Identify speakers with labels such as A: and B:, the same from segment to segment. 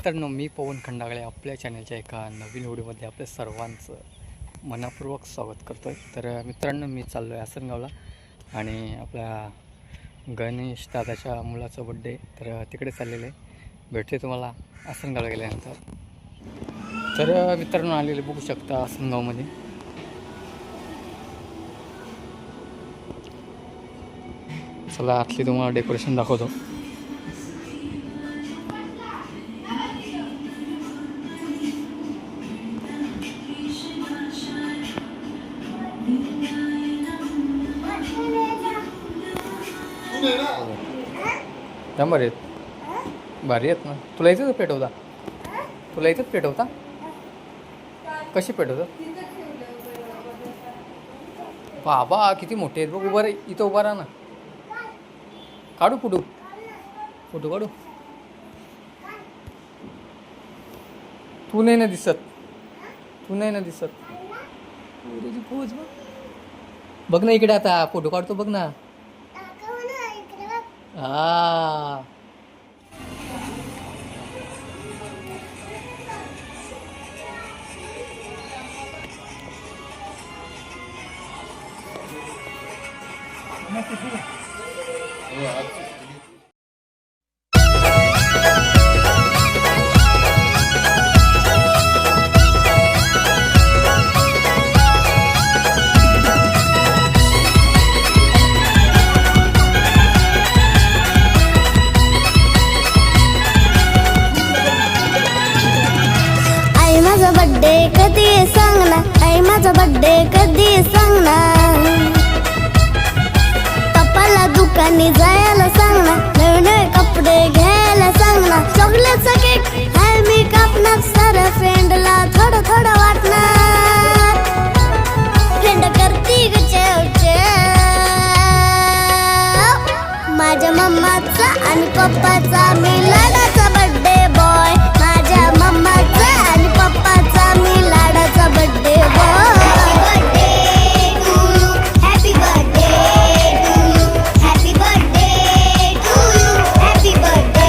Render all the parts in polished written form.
A: मित्रांनो, मी पवन खंडागळे आपल्या चॅनलच्या एका नवीन व्हिडिओमध्ये आपल्या सर्वांचं मनापूर्वक स्वागत करतो आहे. तर मित्रांनो, मी चाललो आहे आसनगावला आणि आपल्या गणेश दादाच्या मुलाचा बड्डे, तर तिकडे चाललेलं आहे. भेटते तुम्हाला आसनगावला गेल्यानंतर. तर मित्रांनो, आलेले बघू शकता आसनगावमध्ये. चला आतली तुम्हाला डेकोरेशन दाखवतो. नंबर आहेत भारी आहेत ना. तुला इथंच पेटवता? तुला इथंच पेटवता? कशी पेटवता? बाबा किती मोठे आहेत बघ. उभं रे, इथं उभा राहा ना. काढू फोटो? फोटो काढू? तू नाही ना दिसत. तू नाही ना दिसत. पोच बघ ना इकडे. आता फोटो काढतो बघ ना. हा
B: बड्डे कधी सांग ना, आई माझा बड्डे कधी सांग ना. पप्पाला दुकानी जायला सांग ना, नवे नवे कपडे घ्यायला सांग ना. चॉकलेटचा केक हाय मी कापणार, साऱ्या फ्रेंडला थोडं थोडं वाटणार. फ्रेंड करती ग माझ्या मम्माचा आणि पप्पाचा मी लाडाचा बड्डे बॉय. माझ्या मम्माचा आणि पप्पाचा मी लाडाचा birthday boy. Happy birthday to you, happy birthday to you, happy birthday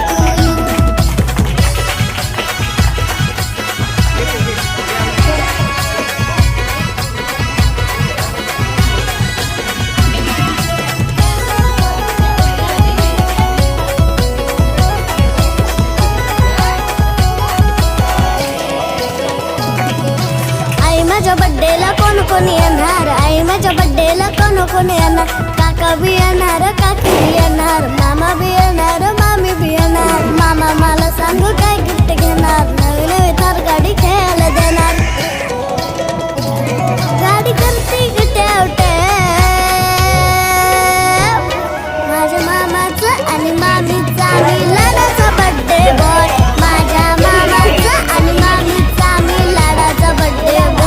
B: to you. माझ्या बड्डेला कोण कोण येणार, आई माझ्या बड्डेला कोण कोण येणार. काका बी येणार, काकी बी येणार, मामा बी येणार, मामी बी येणार. मामा मला सांगू काय गिफ्ट घेणार, नवी नवी थार गाडी खेळायला देणार. गाडी करते गिट्यावटे माझ्या मामाचा आणि मामीचा मी लाडाचा बड्डे बॉय. माझ्या मामाचा आणि मामीचा मी लाडाचा बड्डे बॉय.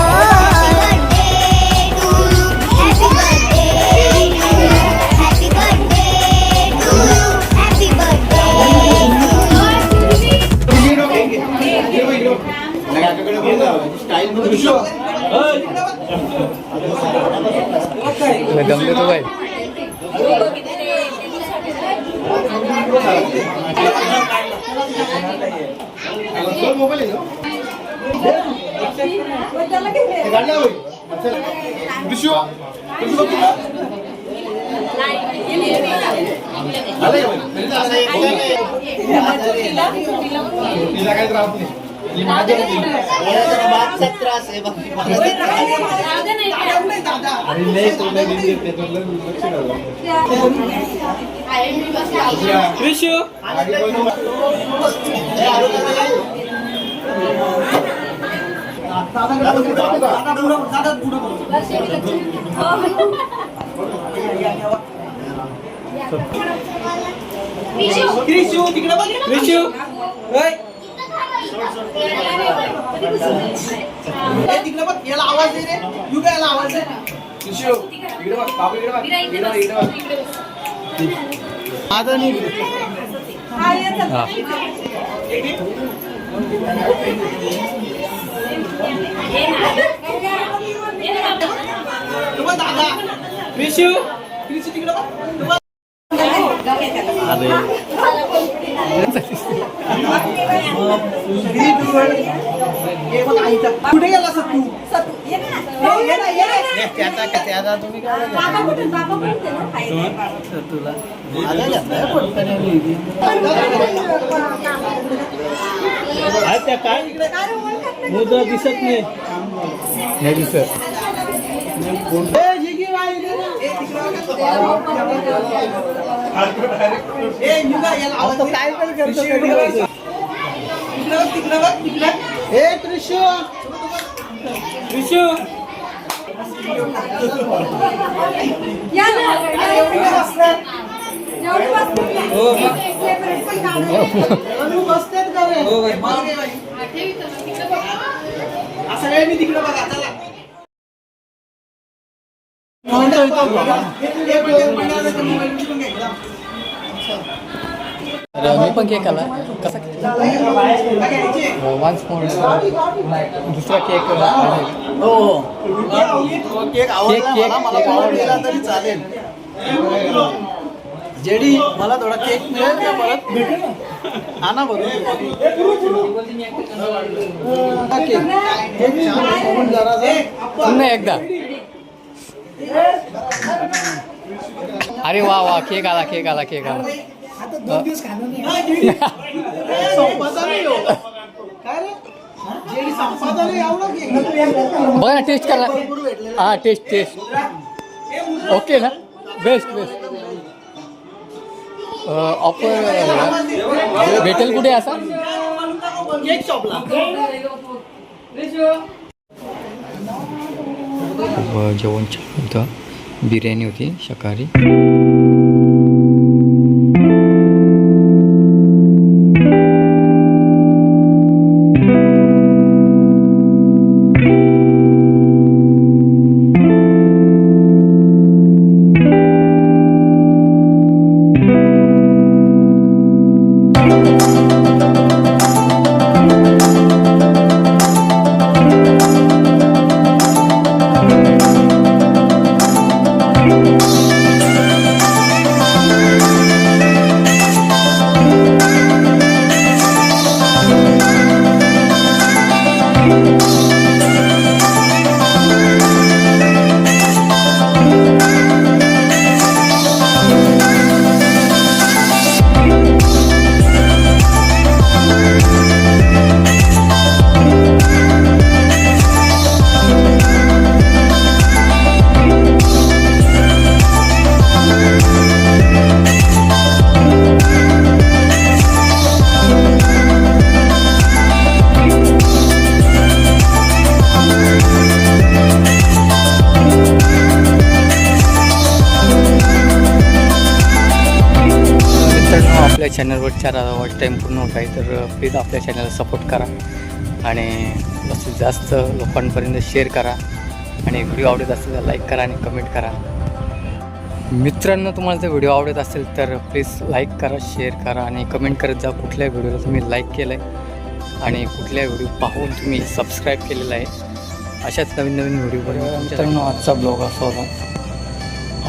A: दम देतो भाई.
C: आवाज दे रे. यू काय आवाज दे. आता नाही दादा
A: अरे
C: इथं कुठे गेला सत्तू ये ना, त्याचा तुम्ही काय तुला त्या काय मुद्रा दिसत नाही
A: दिसत
C: काय पण करतो हे त्रिशू त्रिशू असं काय मी तिकडे बघा चला
A: मी पण केक आला कसा वन्स मोर दुसरा केक
C: हो केक आवडला मला आवडलेला तरी चालेल जेडी मला थोडा केक मिळेल का परत भेटेल आणा बरोबर
A: पुन्हा एकदा अरे वा वा केक आला केक आला केक आला
C: संपाचा नाही हो काय रे जेडी संपाचा नाही एवढा केक
A: बघा ना टेस्ट करा हां टेस्ट टेस्ट ओके ना बेस्ट बेस्ट ऑफर भेटेल कुठे असा
C: केक शॉपला
A: जेवण छान होतं बिर्याणी होती शाकाहारी आपल्या चॅनलवर 4,000 वॉच टाईम पूर्ण होत आहे तर प्लीज आपल्या चॅनलला सपोर्ट करा आणि जास्तीत जास्त लोकांपर्यंत शेअर करा आणि व्हिडिओ आवडत असेल तर लाईक करा आणि कमेंट करा. मित्रांनो तुम्हाला जर व्हिडिओ आवडत असेल तर प्लीज लाईक करा, शेअर करा आणि कमेंट करत जा कुठल्या व्हिडिओला तुम्ही लाईक केलं आहे आणि कुठल्या व्हिडिओ पाहून तुम्ही सबस्क्राईब केलेला आहे. अशाच नवीन नवीन व्हिडिओपर्यंत मित्रांनो आजचा ब्लॉग असा होता.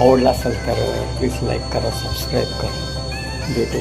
A: आवडला असेल तर प्लीज लाईक करा, सबस्क्राईब करा. भेटू.